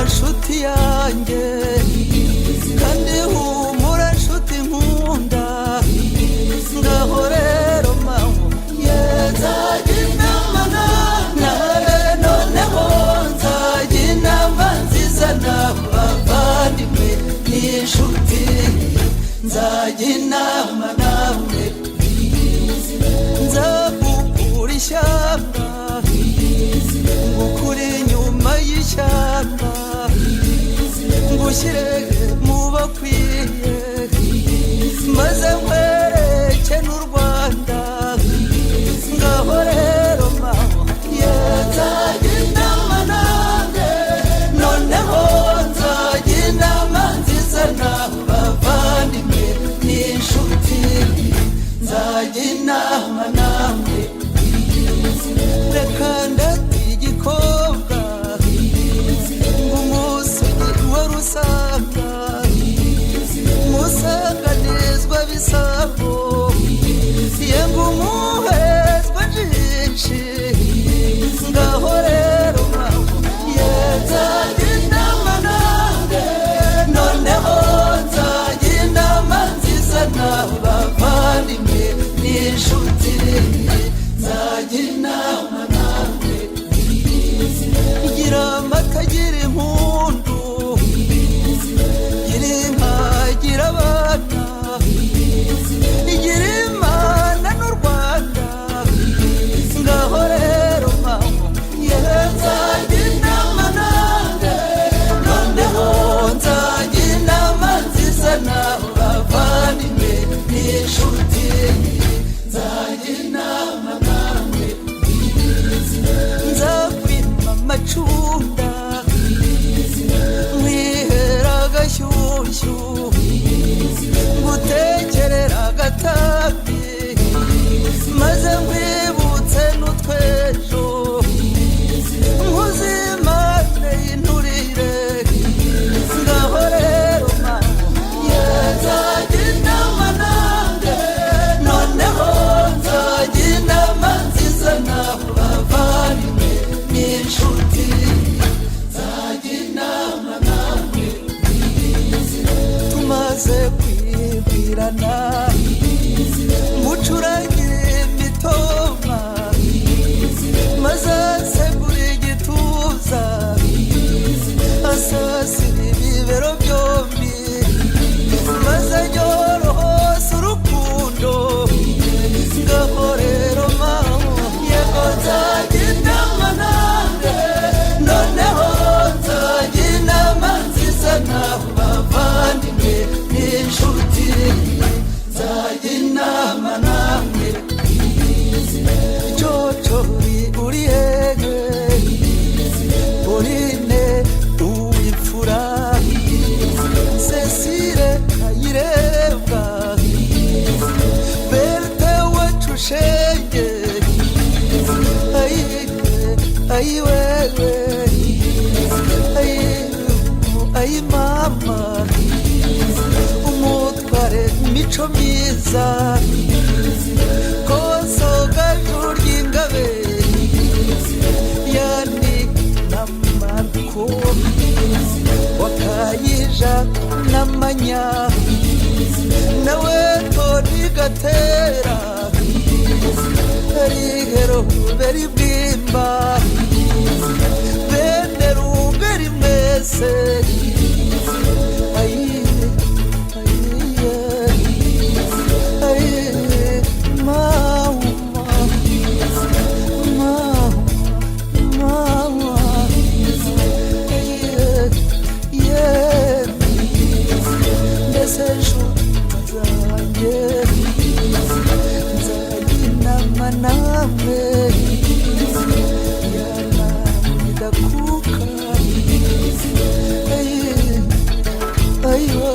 nshuti yanjye kandi humura nshuti nkunda ngaho rero mawe nzajya inama nawe noneho nzajya inama nziza n'abavandimwe n'inshuti nzajya inama nawe nzakukura ishyamba ngukure inyuma y'ishyamba ngushyire mu bakwiye maze nkwereke n'u Rwanda ngaho rero mawe nzajya inama nanjye noneho nzajya inama nziza n'abavandimwe n'inshuti nzajya inama namwe reka ndate igikobwa ng'umusozi wa Rusanga musanganizwa bisabo yemwe umuhezwa njinshi ngaho rero mawe nzajya inama nanjye noneho nzajya inama nziza n'abavandimwe n'inshuti nzajya inama nawe gira amata gira impundu gira inka gira abana igira Imana n'u Rwanda ngaho rero mawe nzajya inama nanjye noneho nzajya inama nziza n'abavandimwe n'inshuti nzajya inama nawe nzakwima amacunda nkwihera agashyushyu ngutekerera agatabi maze nkwibutse n'utwejo nkuzimane y'inturire ngaho rero mawe nzajya inama nanjye noneho nzajya inama nziza n'abavandimwe n'inshuti nzajya inama nawe tumaze kwibwirana mucurangire imitoma maze asegura igituza asasira ibibero byombi maze anyorohose urukundo ngaho rero mawe yego nzajya inama nanjye noneho nzajya inama nziza n'abavandimwe n'inshuti nzajya inama namwe cocori uri hege Pauline uw'imfura Cecile Kayirebwa Berthe wacu shenge ayi wewe ayi mama umutware imico myiza koso gajuru ry'ingabe yani n'amariko wakayija n'amanya nawe Toni Gatera rihero beri bwimba bene rugari mwese namwe yana nidakuka ayo